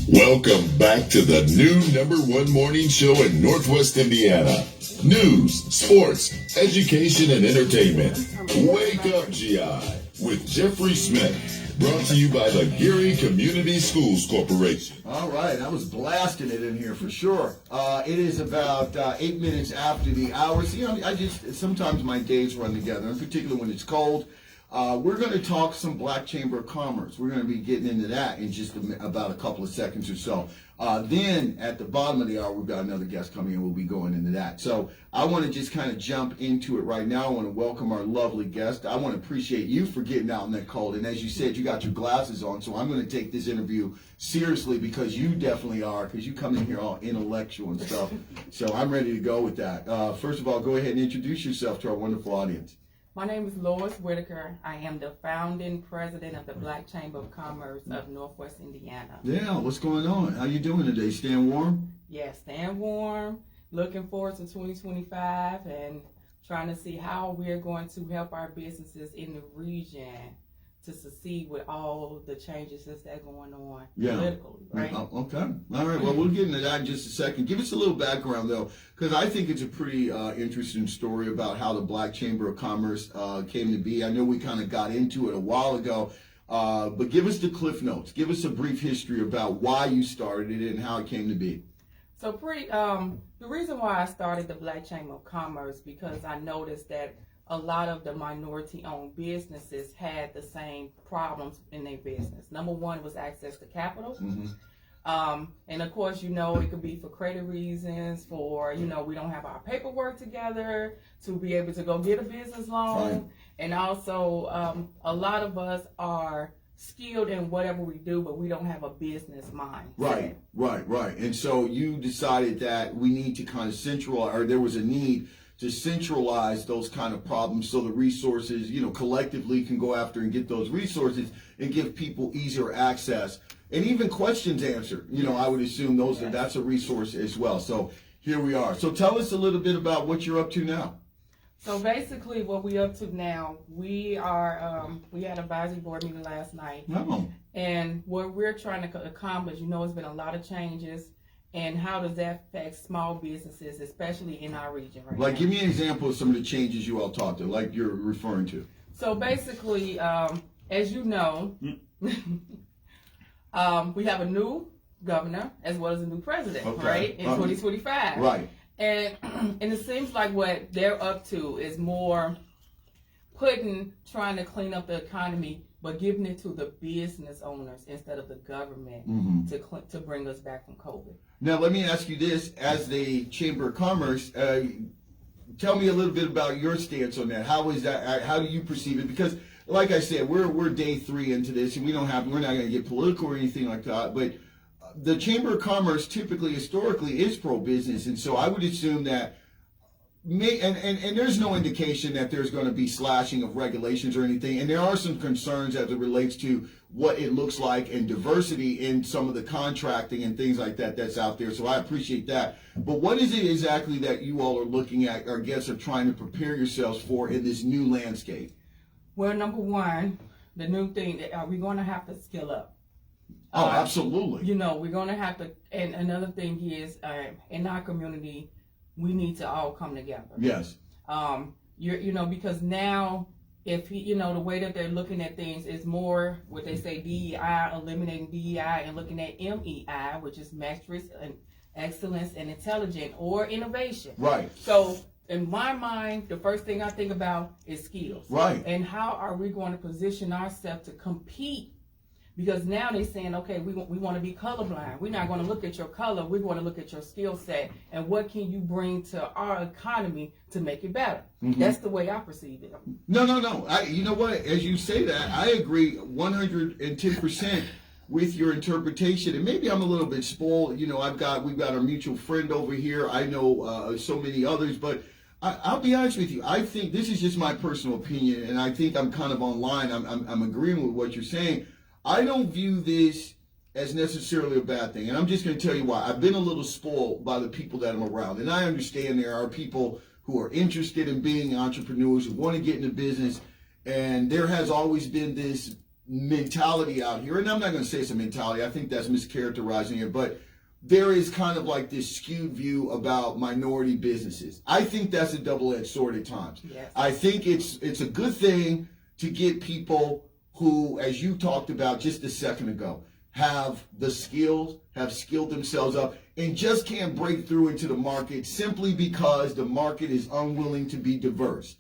Welcome back to the new #1 morning show in Northwest Indiana. News, sports, education, and entertainment. Wake up, GI, with Jeffrey Smith. Brought to you by the Geary Community Schools Corporation. All right, I was blasting it in here for sure. It is about 8 minutes after the hour. See, sometimes my days run together, in particular when it's cold. We're going to talk some Black Chamber of Commerce. We're going to be getting into that in just about a couple of seconds or so. Then at the bottom of the hour, we've got another guest coming in. We'll be going into that. So I want to just kind of jump into it right now. I want to welcome our lovely guest. I want to appreciate you for getting out in that cold. And as you said, you got your glasses on. So I'm going to take this interview seriously because you definitely are, because you come in here all intellectual and stuff. So I'm ready to go with that. First of all, go ahead and introduce yourself to our wonderful audience. My name is Lois Whitaker. I am the founding president of the Black Chamber of Commerce of Northwest Indiana. Yeah, what's going on? How you doing today? Staying warm? Yeah, staying warm. Looking forward to 2025 and trying to see how we're going to help our businesses in the region to succeed with all the changes that's going on politically, right? Okay. All right. Well, we'll get into that in just a second. Give us a little background, though, because I think it's a pretty interesting story about how the Black Chamber of Commerce came to be. I know we kind of got into it a while ago, but give us the Cliff Notes. Give us a brief history about why you started it and how it came to be. So the reason why I started the Black Chamber of Commerce, because I noticed that a lot of the minority-owned businesses had the same problems in their business. Number one was access to capital. Mm-hmm. And of course, it could be for credit reasons, for, we don't have our paperwork together to be able to go get a business loan. Right. And also, a lot of us are skilled in whatever we do, but we don't have a business mind. Right. And so you decided that we need to kind of centralize, or there was a need to centralize those kind of problems so the resources, collectively can go after and get those resources and give people easier access and even questions answered. I would assume that's a resource as well. So here we are. So tell us a little bit about what you're up to now. So basically what we're up to now, we are, we had an advisory board meeting last night. Oh. And what we're trying to accomplish, it's been a lot of changes. And how does that affect small businesses, especially in our region right now? Give me an example of some of the changes you all talked to, like you're referring to. So basically, as you know, we have a new governor as well as a new president, right, in 2025. Right. And it seems like what they're up to is more trying to clean up the economy, but giving it to the business owners instead of the government to bring us back from COVID. Now, let me ask you this. As the Chamber of Commerce, tell me a little bit about your stance on that. How is that? How do you perceive it? Because, like I said, we're day 3 into this, and we're not going to get political or anything like that. But the Chamber of Commerce typically, historically, is pro-business, and so I would assume that. And there's no indication that there's going to be slashing of regulations or anything. And there are some concerns as it relates to what it looks like and diversity in some of the contracting and things like that that's out there. So I appreciate that. But what is it exactly that you all are looking at, or I guess are trying to prepare yourselves for in this new landscape? Well, number one, the new thing, we're going to have to skill up. Oh, absolutely. We're going to have to, and another thing is, in our community, we need to all come together. Yes. Because now, if the way that they're looking at things is more what they say DEI, eliminating DEI and looking at MEI, which is mastery and excellence and intelligence or innovation. Right. So in my mind, the first thing I think about is skills. Right. And how are we going to position ourselves to compete? Because now they're saying, okay, we want to be colorblind. We're not going to look at your color. We're going to look at your skill set and what can you bring to our economy to make it better. Mm-hmm. That's the way I perceive it. No. You know what? As you say that, I agree 110% with your interpretation. And maybe I'm a little bit spoiled. We've got our mutual friend over here. I know so many others, but I'll be honest with you. I think this is just my personal opinion, and I think I'm kind of online. I'm agreeing with what you're saying. I don't view this as necessarily a bad thing. And I'm just going to tell you why. I've been a little spoiled by the people that I'm around. And I understand there are people who are interested in being entrepreneurs, who want to get into business. And there has always been this mentality out here, and I'm not going to say it's a mentality. I think that's mischaracterizing it, but there is kind of like this skewed view about minority businesses. I think that's a double-edged sword at times. Yes. I think it's a good thing to get people who, as you talked about just a second ago, have the skills, have skilled themselves up, and just can't break through into the market simply because the market is unwilling to be diverse.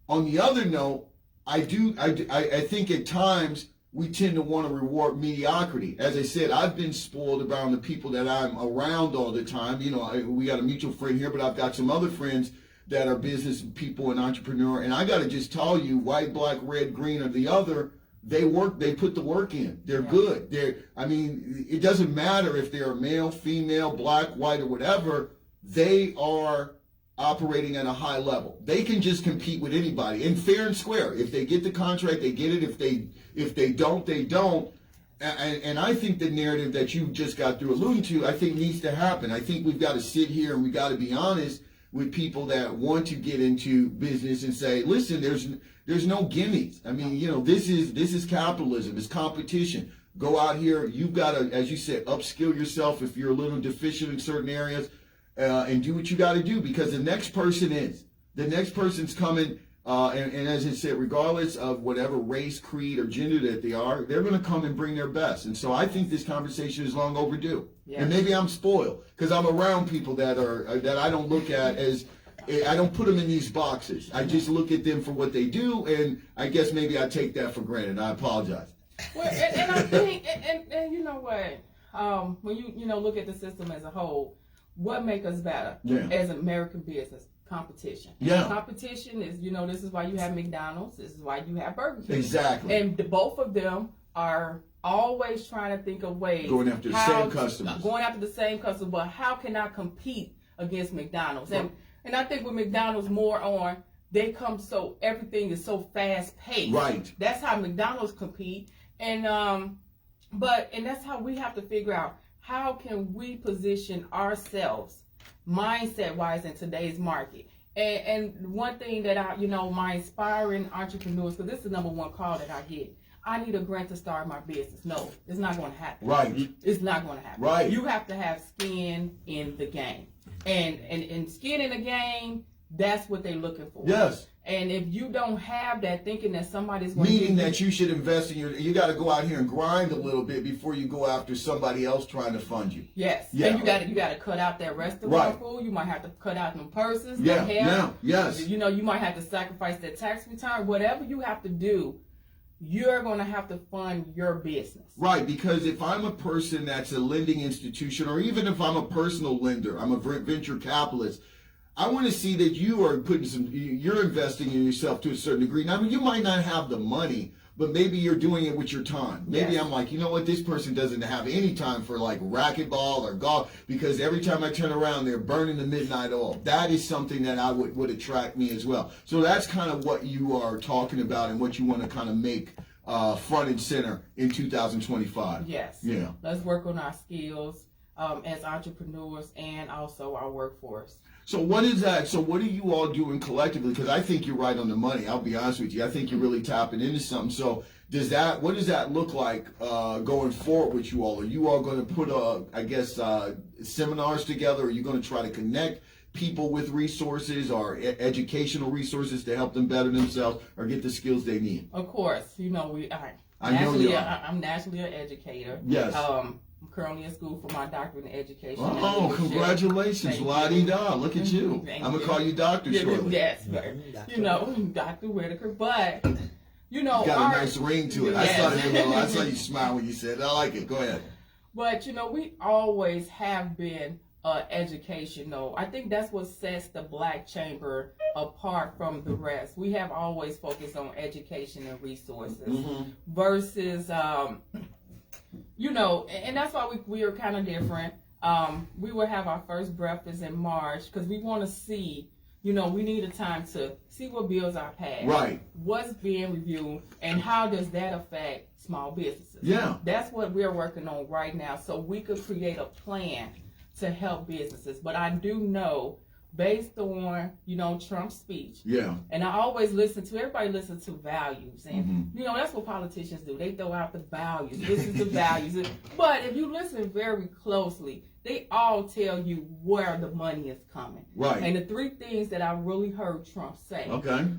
On the other note, I think at times we tend to want to reward mediocrity. As I said, I've been spoiled around the people that I'm around all the time. You know, we got a mutual friend here, but I've got some other friends that are business people and entrepreneur. And I got to just tell you, white, black, red, green, or the other, they work, they put the work in. They're good. It doesn't matter if they're male, female, black, white, or whatever. They are operating at a high level. They can just compete with anybody, and fair and square. If they get the contract, they get it. If they don't, they don't. And I think the narrative that you just got through alluding to, I think needs to happen. I think we've got to sit here and we got to be honest with people that want to get into business and say, listen, there's no gimmies. I mean, you know, this is capitalism. It's competition. Go out here. You've got to, as you said, upskill yourself if you're a little deficient in certain areas. And do what you got to do, because the next person's coming, and as I said, regardless of whatever race, creed, or gender that they are, they're going to come and bring their best. And so I think this conversation is long overdue. Yes. And maybe I'm spoiled because I'm around people that I don't look at as, I don't put them in these boxes. I just look at them for what they do, and I guess maybe I take that for granted. I apologize. Well, and I think, and you know what, when you look at the system as a whole, what makes us better as American business? Competition. Yeah. Competition is, this is why you have McDonald's. This is why you have Burger King. Exactly. And both of them are always trying to think of ways. Going after the same customers. Going after the same customers. But how can I compete against McDonald's? And I think with McDonald's more on, they come so, everything is so fast paced. Right. That's how McDonald's compete. And that's how we have to figure out, how can we position ourselves mindset-wise in today's market? And one thing that my inspiring entrepreneurs, because this is the number one call that I get, I need a grant to start my business. No, it's not going to happen. Right. It's not going to happen. Right. You have to have skin in the game. And skin in the game, that's what they're looking for. Yes. And if you don't have that, thinking that somebody's going meaning that you should invest in you got to go out here and grind a little bit before you go after somebody else trying to fund you. Yes. Yeah. And you got to cut out that restaurant food. You might have to cut out them purses. Yeah. Hair. Now, yes. You might have to sacrifice that tax return. Whatever you have to do, you're going to have to fund your business. Right, because if I'm a person that's a lending institution, or even if I'm a personal lender, I'm a venture capitalist, I want to see that you are you're investing in yourself to a certain degree. Now, you might not have the money, but maybe you're doing it with your time. Maybe I'm like, you know what, this person doesn't have any time for like racquetball or golf, because every time I turn around, they're burning the midnight oil. That is something that I would attract me as well. So that's kind of what you are talking about and what you want to kind of make front and center in 2025. Yes. Yeah. Let's work on our skills as entrepreneurs and also our workforce. So what is that? So what are you all doing collectively? Because I think you're right on the money. I'll be honest with you. I think you're really tapping into something. So what does that look like going forward with you all? Are you all going to put, seminars together? Are you going to try to connect people with resources or educational resources to help them better themselves or get the skills they need? Of course. I know you are. I'm naturally an educator. Yes. I'm currently in school for my doctorate in education. Oh, congratulations. La-di-da. Look at you. I'm going to call you doctor shortly. Yes, Dr. Whitaker. But, you got a nice ring to it. Yes. I saw you smile when you said it. I like it. Go ahead. But, we always have been educational. I think that's what sets the Black Chamber apart from the rest. We have always focused on education and resources versus... and that's why we are kind of different. We will have our first breakfast in March because we want to see, we need a time to see what bills are passed. Right. What's being reviewed and how does that affect small businesses. Yeah. That's what we're working on right now, so we could create a plan to help businesses. But I do know based on, Trump's speech. Yeah. And I always everybody listens to values. And, that's what politicians do. They throw out the values. This is the values. But if you listen very closely, they all tell you where the money is coming. Right. And the three things that I really heard Trump say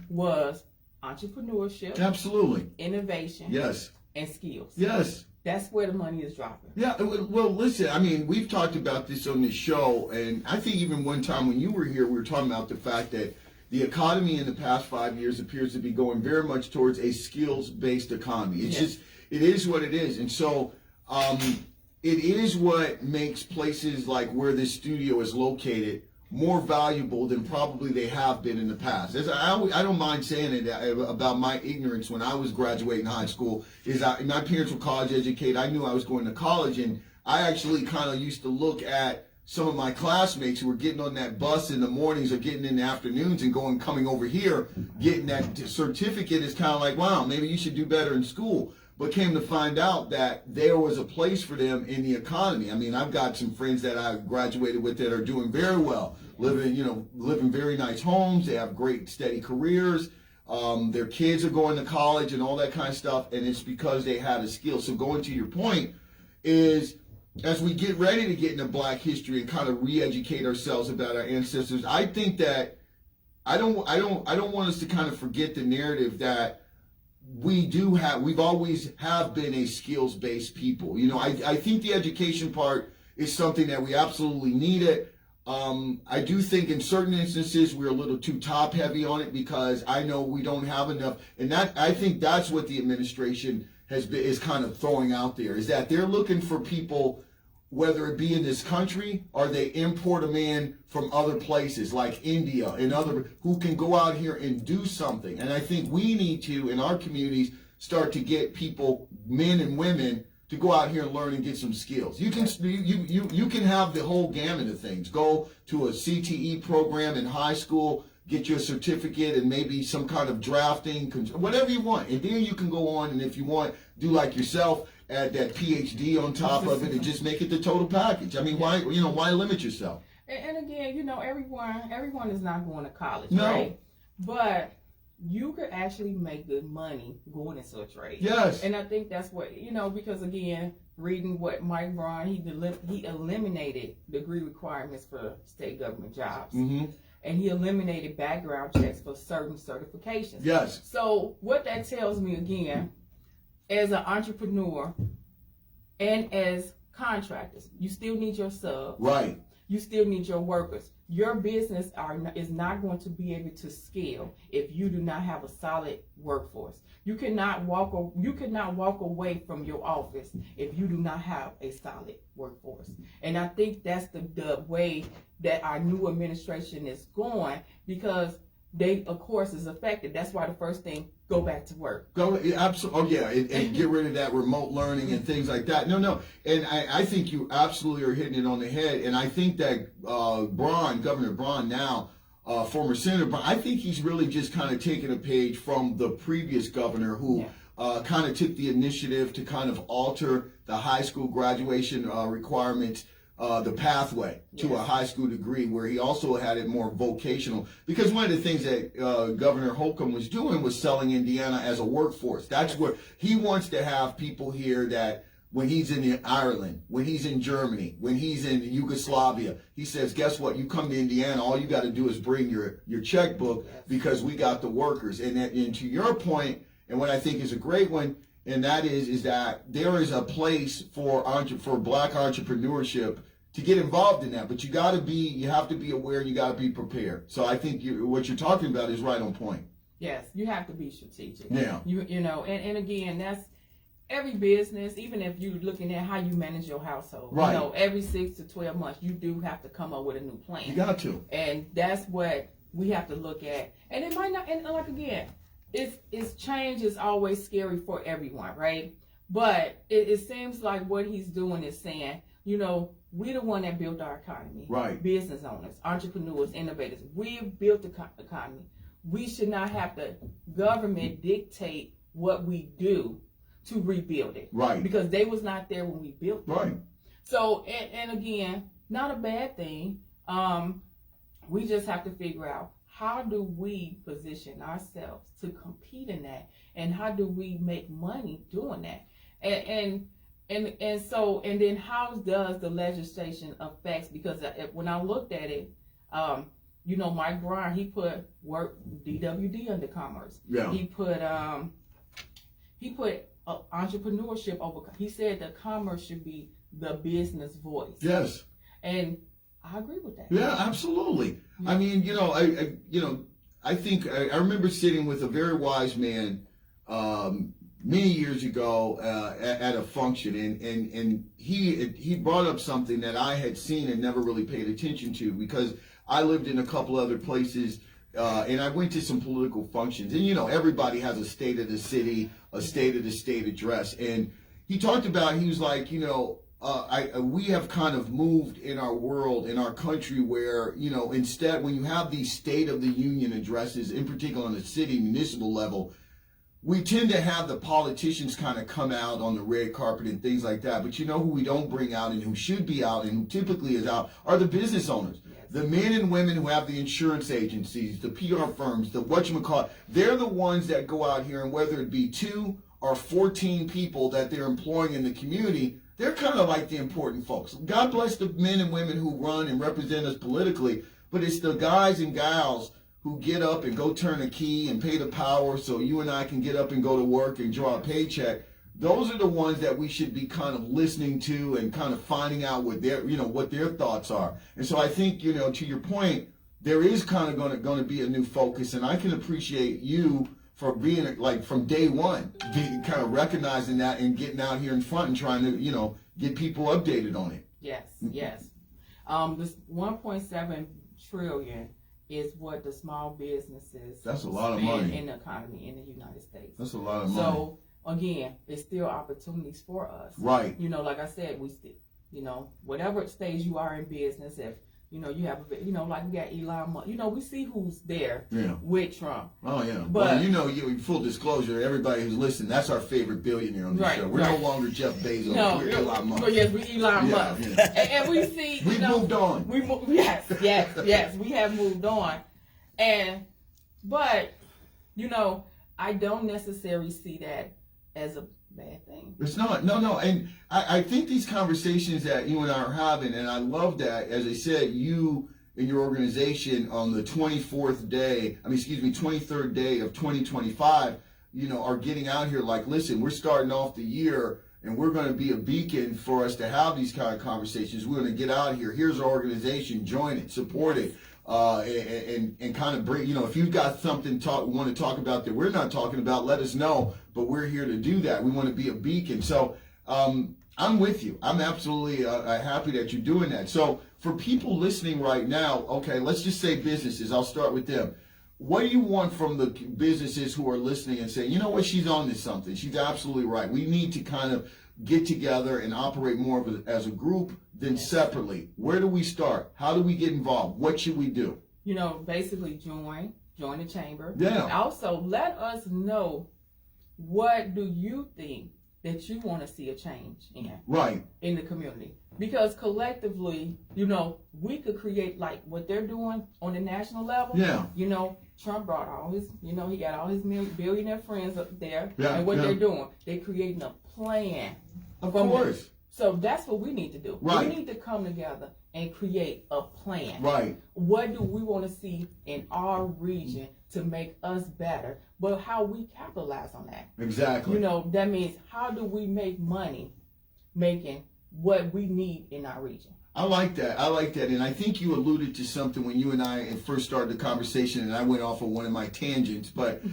was entrepreneurship. Absolutely. Innovation. Yes. And skills. Yes. That's where the money is dropping. Yeah, well, listen, I mean, we've talked about this on this show, and I think even one time when you were here, we were talking about the fact that the economy in the past 5 years appears to be going very much towards a skills-based economy. It's just, it is what it is. And so it is what makes places like where this studio is located more valuable than probably they have been in the past. I don't mind saying it about my ignorance when I was graduating high school. My parents were college educated. I knew I was going to college, and I actually kind of used to look at some of my classmates who were getting on that bus in the mornings or getting in the afternoons and coming over here, getting that certificate is kind of like, wow, maybe you should do better in school. But came to find out that there was a place for them in the economy. I mean, I've got some friends that I graduated with that are doing very well, living very nice homes. They have great, steady careers. Their kids are going to college and all that kind of stuff, and it's because they had a skill. So going to your point is, as we get ready to get into Black history and kind of re-educate ourselves about our ancestors, I think that I don't want us to kind of forget the narrative that we've always have been a skills-based people. I think the education part is something that we absolutely need it. I do think in certain instances we're a little too top-heavy on it because I know we don't have enough, and I think that's what the administration is kind of throwing out there, is that they're looking for people, whether it be in this country or they import them in from other places like India and who can go out here and do something. And I think we need to, in our communities, start to get people, men and women, to go out here and learn and get some skills. You can have the whole gamut of things. Go to a CTE program in high school, get your certificate and maybe some kind of drafting, whatever you want. And then you can go on, and if you want, do like yourself, add that PhD on top of it and just make it the total package. I mean, why limit yourself? And again, everyone is not going to college, no. Right? But you could actually make good money going into a trade. Yes. And I think that's what, because again, reading what Mike Braun, he eliminated degree requirements for state government jobs. Mm-hmm. And he eliminated background checks for certain certifications. Yes. So what that tells me again, as an entrepreneur and as contractors, you still need your subs. Right. You still need your workers. Your business is not going to be able to scale if you do not have a solid workforce. You cannot walk away from your office if you do not have a solid workforce. And I think that's the way that our new administration is going, because they, of course, is affected. That's why the first thing, go back to work. Absolutely. Oh, yeah, and get rid of that remote learning and things like that. No. And I think you absolutely are hitting it on the head. And I think that Governor Braun now, former Senator Braun, I think he's really just kind of taken a page from the previous governor who kind of took the initiative to kind of alter the high school graduation requirements, the pathway to a high school degree, where he also had it more vocational. Because one of the things that Governor Holcomb was doing was selling Indiana as a workforce. That's where he wants to have people here that when he's in Ireland, when he's in Germany, when he's in Yugoslavia, he says, guess what? You come to Indiana, all you got to do is bring your checkbook because we got the workers. And to your point, and what I think is a great one, and that is that there is a place for Black entrepreneurship to get involved in that, but you have to be aware, you got to be prepared. So I think what you're talking about is right on point. Yes, you have to be strategic. Yeah. And again, that's every business, even if you're looking at how you manage your household. Right. Every 6 to 12 months, you do have to come up with a new plan. You got to. And that's what we have to look at. And it might not, and like again, it's change is always scary for everyone, right? But it seems like what he's doing is saying, we're the one that built our economy. Right. Business owners, entrepreneurs, innovators. We've built the economy. We should not have the government dictate what we do to rebuild it. Right. Because they was not there when we built it. Right. So, and again, not a bad thing. We just have to figure out, how do we position ourselves to compete in that, and how do we make money doing that? And then how does the legislation affect? Because when I looked at it, Mike Bryan, he put DWD under commerce. Yeah. He put entrepreneurship over. He said that commerce should be the business voice. Yes. And I agree with that. Yeah, absolutely. I mean, I think I remember sitting with a very wise man many years ago at a function, and he brought up something that I had seen and never really paid attention to, because I lived in a couple other places, and I went to some political functions, and everybody has a state of the city, a state of the state address, and he talked about, he was like, we have kind of moved in our world, in our country, where, instead, when you have these State of the Union addresses, in particular on the city municipal level, we tend to have the politicians kind of come out on the red carpet and things like that. But who we don't bring out, and who should be out, and who typically is out, are the business owners. Yes. The men and women who have the insurance agencies, the PR firms, the whatchamacallit. They're the ones that go out here, and whether it be 2 or 14 people that they're employing in the community, they're kind of like the important folks. God bless the men and women who run and represent us politically, but it's the guys and gals who get up and go turn a key and pay the power so you and I can get up and go to work and draw a paycheck. Those are the ones that we should be kind of listening to and kind of finding out what their thoughts are. And so I think, to your point, there is kind of going to be a new focus, and I can appreciate you for being, like, from day one, kind of recognizing that and getting out here in front and trying to, get people updated on it. Yes, yes. This 1.7 trillion is what the small businesses That's a lot of money in the economy in the United States. That's a lot of money. So again, it's still opportunities for us. Right. Like I said, we still, whatever stage you are in business, if you have like we got Elon Musk, we see who's there with Trump. Oh yeah. But full disclosure, everybody who's listening, that's our favorite billionaire on the show. We're no longer Jeff Bezos. We're Elon Musk. Yes, we're Elon Musk. Yeah. And we see we moved on. Yes, we have moved on. But I don't necessarily see that as a bad thing. It's not. No. And I think these conversations that you and I are having, and I love that, as I said, you and your organization on the 23rd day of 2025, are getting out here like, listen, we're starting off the year and we're going to be a beacon for us to have these kind of conversations. We're going to get out here. Here's our organization. Join it. Support it. And kind of bring, if you've got something we want to talk about that we're not talking about, let us know. But we're here to do that. We want to be a beacon. So I'm with you. I'm absolutely happy that you're doing that. So for people listening right now, okay, let's just say businesses. I'll start with them. What do you want from the businesses who are listening and say, you know what, she's on to something. She's absolutely right. We need to kind of get together and operate more as a group than separately. Where do we start? How do we get involved? What should we do? Basically join the chamber. Yeah. Also, let us know, what do you think that you want to see a change in? Right. In the community. Because collectively, we could create like what they're doing on the national level. Yeah. Trump brought all his, he got all his billionaire friends up there. Yeah, and what they're doing, they're creating a plan. Of course. So that's what we need to do. Right. We need to come together and create a plan. Right. What do we want to see in our region to make us better? But how we capitalize on that. Exactly. That means, how do we make money making what we need in our region? I like that. And I think you alluded to something when you and I first started the conversation, and I went off on one of my tangents, but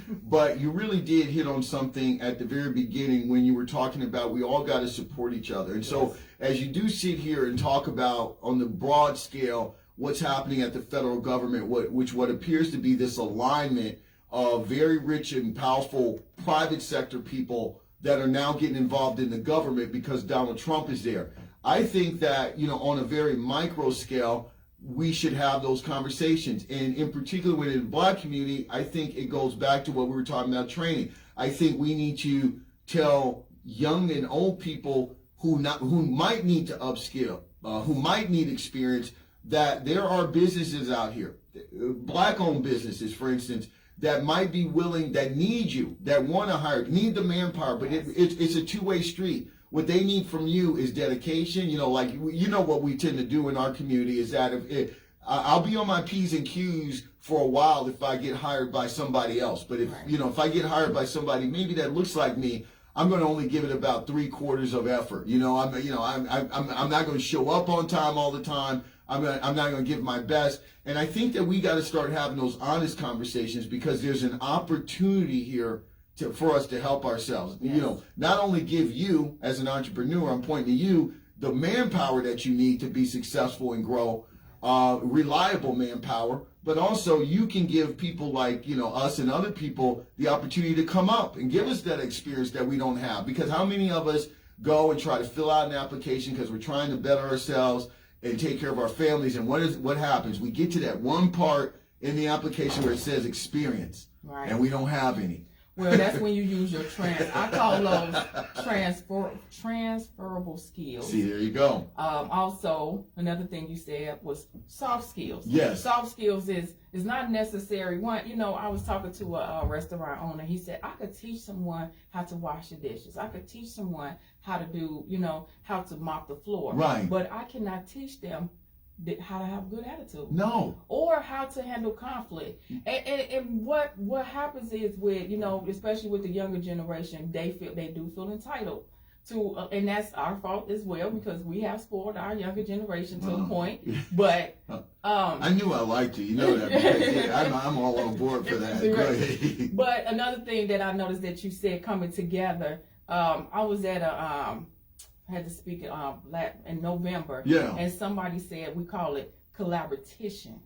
you really did hit on something at the very beginning when you were talking about we all got to support each other. And so as you do sit here and talk about on the broad scale what's happening at the federal government, what appears to be this alignment of very rich and powerful private sector people that are now getting involved in the government because Donald Trump is there. I think that, on a very micro scale, we should have those conversations. And in particular, within the Black community, I think it goes back to what we were talking about, training. I think we need to tell young and old people who might need to upskill, who might need experience, that there are businesses out here, black-owned businesses, for instance, that might be willing, that need you, that want to hire, need the manpower, but it's a two-way street. What they need from you is dedication. You know, like, you know what we tend to do in our community is that I'll be on my P's and Q's for a while if I get hired by somebody else. But if I get hired by somebody maybe that looks like me, I'm going to only give it about 3/4 of effort. I'm not going to show up on time all the time. I'm not going to give my best. And I think that we got to start having those honest conversations, because there's an opportunity here for us to help ourselves. Yes. Not only give you as an entrepreneur, I'm pointing to you, the manpower that you need to be successful and grow, reliable manpower, but also you can give people like, us and other people the opportunity to come up and give us that experience that we don't have. Because how many of us go and try to fill out an application because we're trying to better ourselves and take care of our families, and what happens? We get to that one part in the application where it says experience, right, and we don't have any. Well, that's when you use your I call those transferable skills. See, there you go. Also, another thing you said was soft skills. Yes. Soft skills is not necessary. I was talking to a restaurant owner. He said, I could teach someone how to wash the dishes. I could teach someone how to do, how to mop the floor. Right. But I cannot teach them how to have a good attitude. No. Or how to handle conflict. And what happens is with, especially with the younger generation, they do feel entitled to, and that's our fault as well, because we have spoiled our younger generation to a point. But I knew I liked you. You know that. Because, I'm all on board for that. Right. But another thing that I noticed that you said, coming together, I was at I had to speak in November. Yeah. And somebody said we call it collaboration.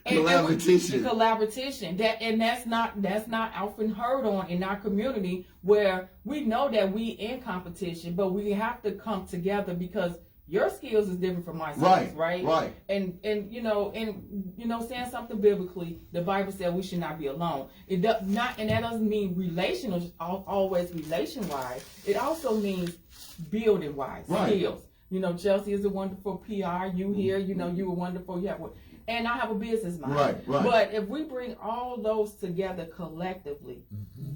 Collaboration. That's not often heard on in our community, where we know that we in competition, but we have to come together because your skills is different from my skills, right? Right. And saying something biblically, the Bible said we should not be alone. And that doesn't mean relational, always relation wise. It also means building wise skills. Chelsea is a wonderful PR. You here, you were wonderful. You have one. And I have a business mind. Right. But if we bring all those together collectively,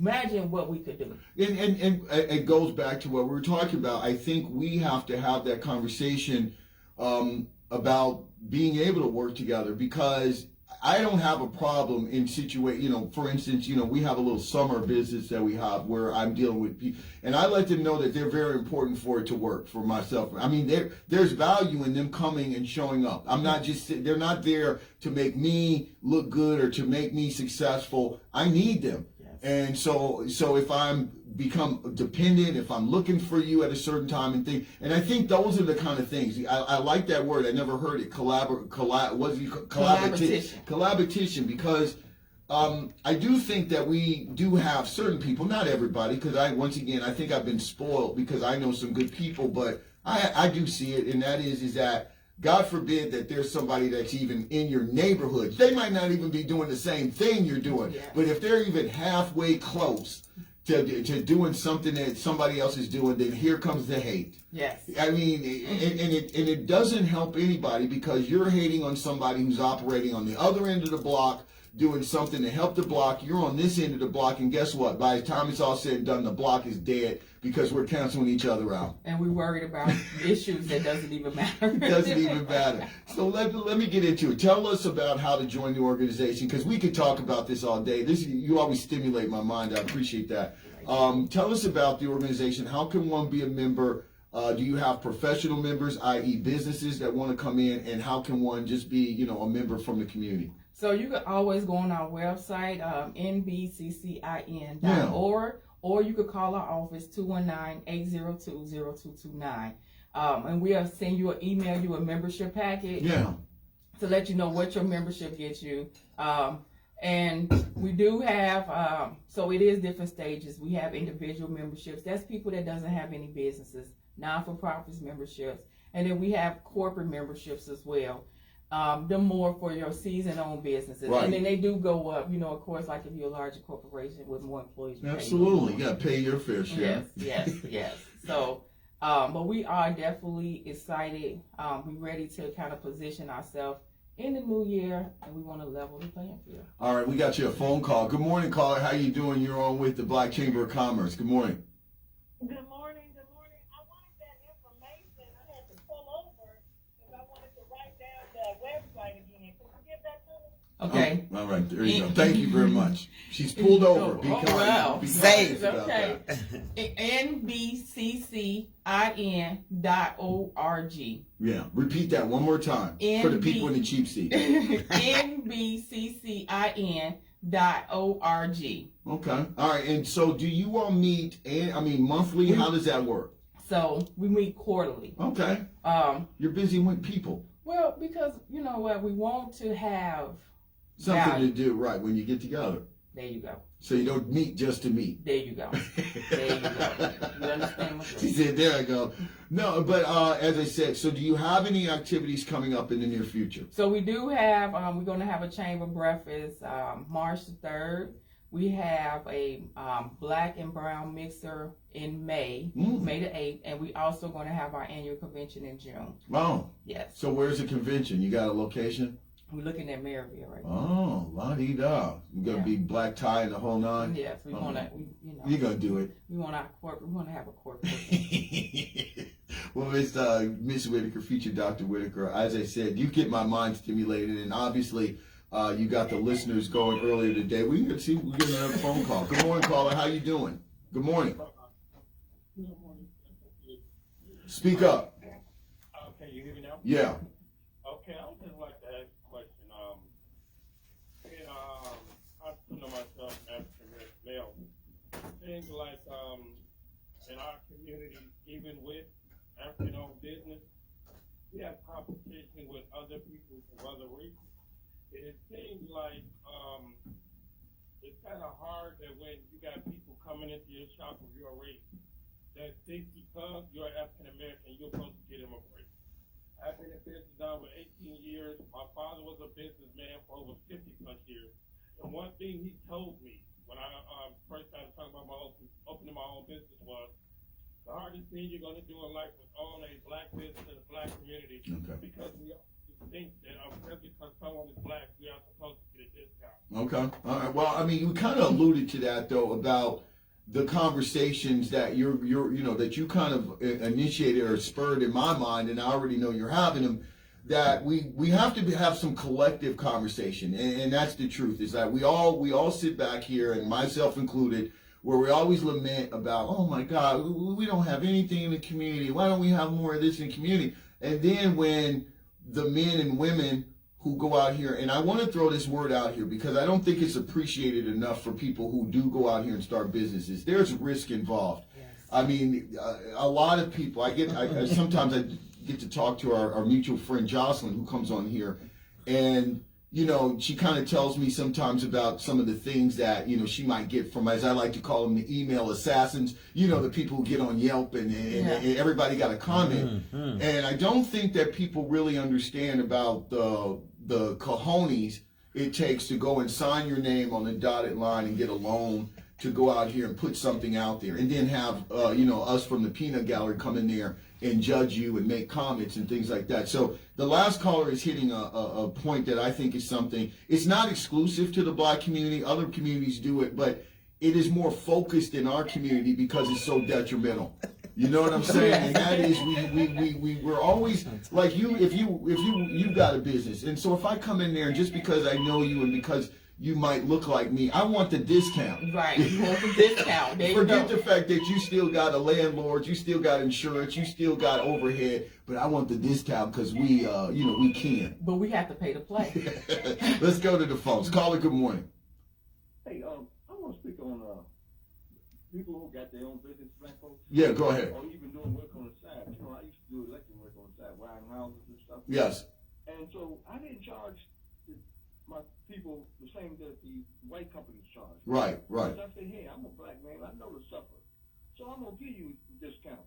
imagine what we could do. And it goes back to what we were talking about. I think we have to have that conversation about being able to work together, because I don't have a problem in for instance, we have a little summer business that we have where I'm dealing with people, and I let them know that they're very important for it to work for myself. I mean, there's value in them coming and showing up. They're not there to make me look good or to make me successful. I need them. Yes. And so if I'm become dependent, if I'm looking for you at a certain time and I think those are the kind of things. I like that word. I never heard it. Collaboration, because I do think that we do have certain people, not everybody, because I think I've been spoiled because I know some good people, but I do see it, and that is that God forbid that there's somebody that's even in your neighborhood. They might not even be doing the same thing you're doing, but if they're even halfway close to doing something that somebody else is doing, then here comes the hate. Yes. I mean, and it doesn't help anybody, because you're hating on somebody who's operating on the other end of the block, doing something to help the block. You're on this end of the block, and guess what? By the time it's all said and done, the block is dead because we're canceling each other out. And we're worried about issues that doesn't even matter. It doesn't even matter. So let me get into it. Tell us about how to join the organization, because we could talk about this all day. You always stimulate my mind. I appreciate that. Tell us about the organization. How can one be a member? Do you have professional members, i.e. businesses that want to come in? And how can one just be, a member from the community? So you can always go on our website, nbccin.org, or you could call our office, 219-802-0229. And we'll send you email you a membership package to let you know what your membership gets you. And we do have, so it is different stages. We have individual memberships. That's people that doesn't have any businesses, non-for-profits memberships. And then we have corporate memberships as well. The more for your season-owned businesses. Right. And then they do go up, of course, like if you're a larger corporation with more employees. Absolutely. You got to pay your fair share. Yes. So But we are definitely excited. We're ready to kind of position ourselves in the new year, and we want to level the playing field. All right, we got you a phone call. Good morning, caller. How you doing? You're on with the Black Chamber of Commerce. Good morning. Good morning, good morning. I wanted that information. I had to pull over because I wanted to write down the website again. Could you give that to me? Okay. Oh, all right, there you go. Thank you very much. She's pulled over. Be kind. Wow. Be Safe. about Okay. that. NBCCIN.org. Yeah, repeat that one more time for the people in the cheap seat. NBCCIN.org. Okay. All right. And so, do you all meet? Monthly. How does that work? So we meet quarterly. Okay. You're busy with people. Well, because you know what, we want to have Something value. to do, right? When you get together. There you go. So you don't meet just to meet. There you go. There you go. You understand what She said, "There I go." No, but as I said, so do you have any activities coming up in the near future? So we do have, we're going to have a chamber breakfast March the 3rd. We have a black and brown mixer in May, May the 8th, and we also going to have our annual convention in June. Oh, Yes. so where's the convention? You got a location? We're looking at Maryville right now. Oh, la-dee-da. You gonna be black tie and the whole nine? Yes, we want to, You're gonna do it. we want to have a corporate. Well, Miss Whitaker, featured Dr. Whitaker, as I said, you get my mind stimulated, and obviously you got the listeners going earlier today. We get another phone call. Good morning, caller. How you doing? Good morning. Speak up. Can you hear me now? Yeah. Okay, I would just like to ask a question. I know myself African American male. Seems like in our community, even with African-owned business, we have competition with other people from other races. And it seems like it's kind of hard that when you got people coming into your shop of your race, that think because you're African American, you're supposed to get them a break. I've been in business now for 18 years. My father was a businessman for over 50 plus years. And one thing he told me when I first started talking about opening my own business was the hardest thing you're going to do in life is own a black business in a black community. Okay. Because we think that because someone is black, we are supposed to get a discount. Okay. All right. Well, you kind of alluded to that though about the conversations that that you kind of initiated or spurred in my mind, and I already know you're having them. That we have to have some collective conversation, and that's the truth. Is that we all sit back here, and myself included, where we always lament about, oh my God, we don't have anything in the community. Why don't we have more of this in the community? And then when the men and women who go out here, and I want to throw this word out here because I don't think it's appreciated enough for people who do go out here and start businesses. There's risk involved. Yes. A lot of people, sometimes I get to talk to our mutual friend Jocelyn, who comes on here, and she kind of tells me sometimes about some of the things that she might get from, as I like to call them, the email assassins, the people who get on Yelp and everybody got a comment. Mm-hmm. And I don't think that people really understand about the cojones it takes to go and sign your name on the dotted line and get a loan to go out here and put something out there, and then have us from the peanut gallery come in there and judge you and make comments and things like that. So the last caller is hitting a point that I think is something. It's not exclusive to the black community. Other communities do it, but it is more focused in our community because it's so detrimental. You know what I'm saying? And that is we're always like you. If you've got a business, and so if I come in there and just because I know you and because you might look like me, I want the discount. Right, you want the discount. There Forget the fact that you still got a landlord, you still got insurance, you still got overhead, but I want the discount because we can. But we have to pay to play. Let's go to the phones. Caller, good morning. Hey, I want to speak on people who got their own business, black folks. Yeah, go ahead. Or even doing work on the side. I used to do electric work on the side, wiring houses and stuff. Yes. And so I didn't charge my people the same that the white companies charge. Right. So I said, hey, I'm a black man, I know the suffer, so I'm gonna give you a discount.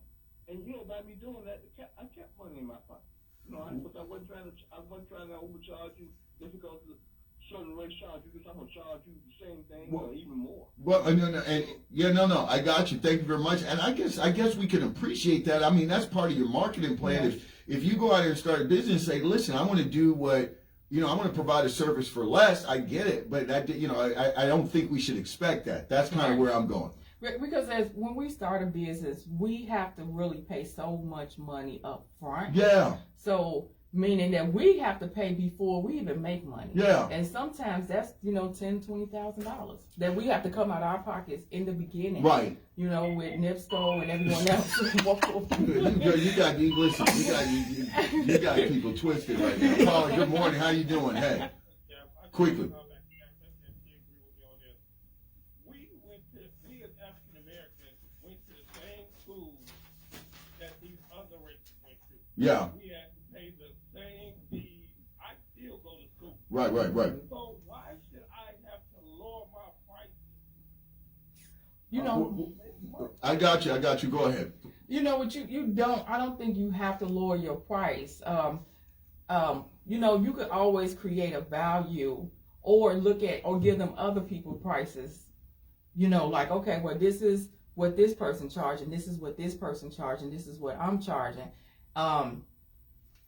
And by me doing that, I kept money in my pocket. I wasn't trying to overcharge you just because of certain race charge you this, I'm gonna charge you the same thing or even more. Well, no, I got you. Thank you very much. And I guess we can appreciate that. I mean, that's part of your marketing plan. Yes. If you go out there and start a business, and say, listen, I want to do what, I want to provide a service for less. I get it, but I don't think we should expect that. That's kind of where I'm going. Because when we start a business, we have to really pay so much money up front. Yeah. So meaning that we have to pay before we even make money. Yeah. And sometimes that's $10,000, $20,000 that we have to come out of our pockets in the beginning. Right. With NIPSCO and everyone else. You got people twisted right now. Paula, good morning. How you doing? Hey, quickly. We as African Americans went to the same schools that these other races went to. Yeah. We had to pay the same fees. I still go to school. Right. So why should I have to lower my price? I got you. Go ahead. You know what? You don't. I don't think you have to lower your price. You could always create a value or look at or give them other people prices. Like, okay, well, this is what this person charging, this is what this person charging, this is what I'm charging. And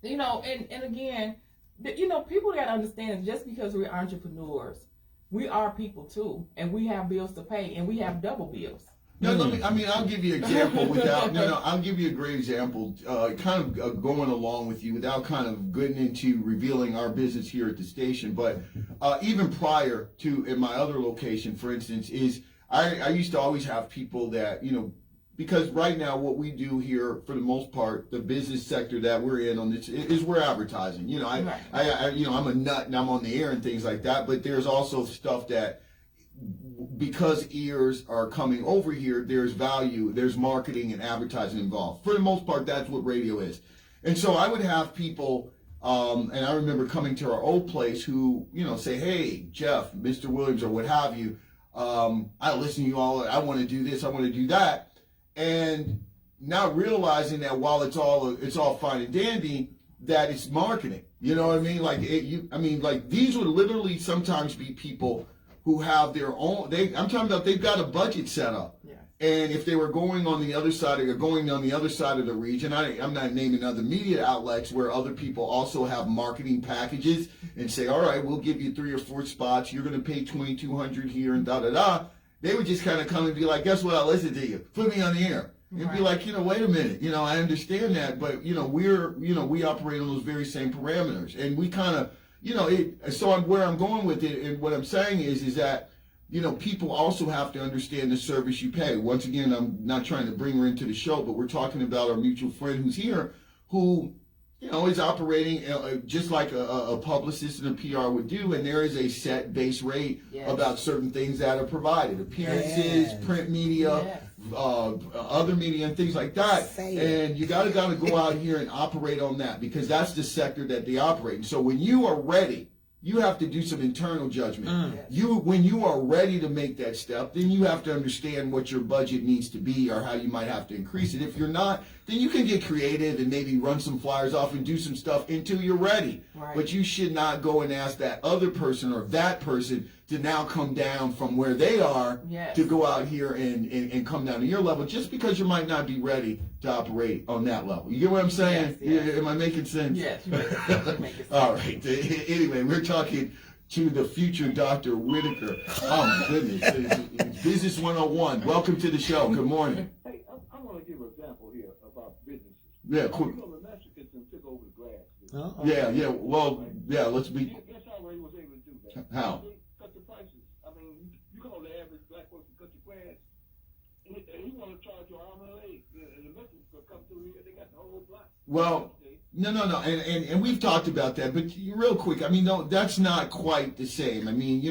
again, people gotta understand just because we're entrepreneurs, we are people too, and we have bills to pay, and we have double bills. No, I'll give you an example I'll give you a great example, kind of going along with you without kind of getting into revealing our business here at the station. But even prior to in my other location, for instance, is I used to always have people that, because right now what we do here, for the most part, the business sector that we're in on this is we're advertising. I'm a nut and I'm on the air and things like that. But there's also stuff that, because ears are coming over here, there's value, there's marketing and advertising involved. For the most part, that's what radio is. And so I would have people, and I remember coming to our old place who, say, hey, Jeff, Mr. Williams, or what have you, I listen to you all, I want to do this, I want to do that. And not realizing that while it's all fine and dandy, that it's marketing. You know what I mean? Like these would literally sometimes be people who have their own, I'm talking about they've got a budget set up. Yeah. And if they were going on the other side of the region, I'm not naming other media outlets where other people also have marketing packages and say, all right, we'll give you 3 or 4 spots. You're going to pay $2,200 here and da-da-da. They would just kind of come and be like, guess what? I'll listen to you. Put me on the air. And be like, wait a minute. I understand that. But, we operate on those very same parameters. And we kind of, so where I'm going with it and what I'm saying is that, people also have to understand the service you pay. Once again, I'm not trying to bring her into the show, but we're talking about our mutual friend who's here who, is operating just like a publicist and a PR would do. And there is a set base rate about certain things that are provided. Appearances, print media, other media and things like that. And you gotta go out here and operate on that because that's the sector that they operate in. So when you are ready, you have to do some internal judgment. When you are ready to make that step, then you have to understand what your budget needs to be or how you might have to increase it. If you're not, then you can get creative and maybe run some flyers off and do some stuff until you're ready. Right. But you should not go and ask that other person or that person to now come down from where they are to go out here and come down to your level just because you might not be ready to operate on that level. You get what I'm saying? Yes. Am I making sense? Yes, you make it sense. All right. Anyway, we're talking to the future Dr. Whitaker. Oh, my goodness. It's Business 101. Welcome to the show. Good morning. Hey, I want to give an example here about businesses. Yeah, quick. The Mexicans took over the glass business. Yeah. Well, yeah, let's be. Guess how they was able to do that? How? They cut the prices. I mean, you call the average black person cut your grass, and he want to charge you arm and a leg. And the Mexicans will come through here, they got the whole block. Well, no. And we've talked about that, but real quick, I mean, no, that's not quite the same. I mean,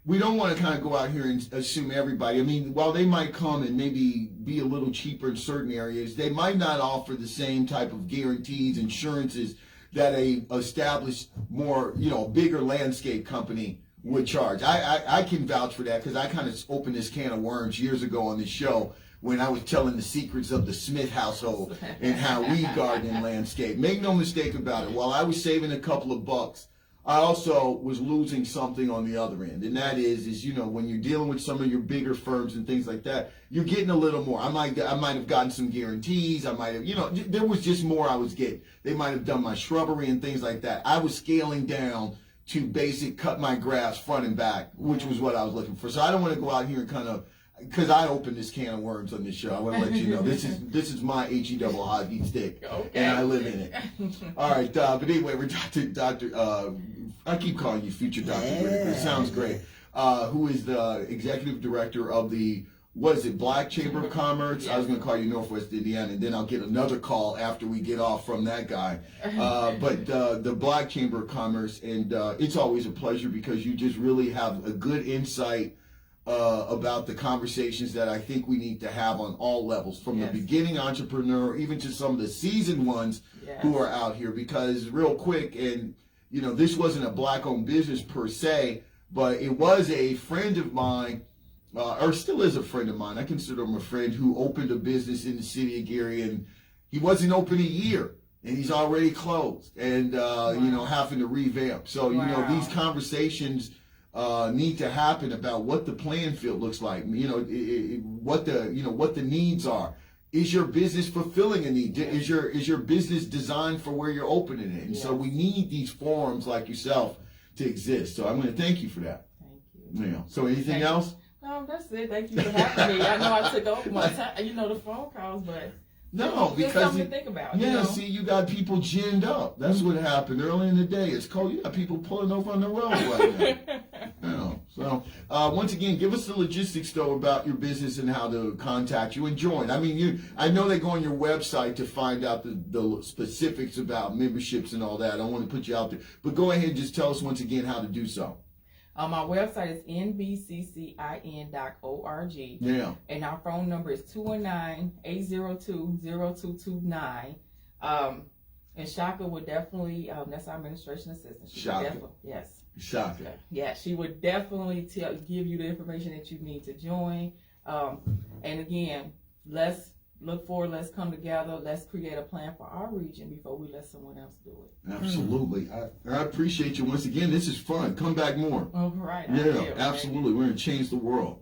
we don't want to kind of go out here and assume everybody. I mean, while they might come and maybe be a little cheaper in certain areas, they might not offer the same type of guarantees, insurances that a established, more, bigger landscape company would charge. I can vouch for that because I kind of opened this can of worms years ago on this show when I was telling the secrets of the Smith household and how we garden and landscape. Make no mistake about it. While I was saving a couple of bucks, I also was losing something on the other end, and that is you know, when you're dealing with some of your bigger firms and things like that, you're getting a little more. I might have gotten some guarantees. I might have, you know, there was just more I was getting. They might have done my shrubbery and things like that. I was scaling down to basic cut my grass front and back, which was what I was looking for. So I don't want to go out here and kind of, because I opened this can of worms on this show. I want to let you know this is my HE double hockey stick, and I live in it. All right, but anyway, we're Dr. I keep calling you future Dr. Whitaker. It sounds great. Who is the executive director of the Black Chamber of Commerce? I was going to call you Northwest Indiana, and then I'll get another call after we get off from that guy. But the Black Chamber of Commerce, and it's always a pleasure because you just really have a good insight about the conversations that I think we need to have on all levels, from the beginning entrepreneur even to some of the seasoned ones who are out here. Because real quick, and you know, this wasn't a black-owned business per se, but it was a friend of mine, or still is a friend of mine. I consider him a friend, who opened a business in the city of Gary, and he wasn't open a year, and he's already closed, and you know, having to revamp. So you know, these conversations need to happen about what the playing field looks like. You know, what the needs are. Is your business fulfilling a need? Is your business designed for where you're opening it? And so we need these forums like yourself to exist. So I'm going to thank you for that. Thank you. Yeah. So anything else? No, that's it. Thank you for having me. I know I took over my time, you know, the phone calls, but no, because something to think about. Yeah, you know? See, you got people ginned up. That's what happened early in the day. It's cold. You got people pulling over on the road right now. So once again, give us the logistics though about your business and how to contact you and join. I mean, I know they go on your website to find out the specifics about memberships and all that. I don't want to put you out there, but go ahead and just tell us once again how to do so. My website is nbccin.org. Yeah. And our phone number is 219-802-0229. And Shaka would definitely, that's our administration assistant. Shaka. Yes. Shaka. Yeah, she would definitely give you the information that you need to join. And again, let's look forward, let's come together, let's create a plan for our region before we let someone else do it. Absolutely. I appreciate you once again. This is fun. Come back more. All right. Yeah, absolutely. We're going to change the world.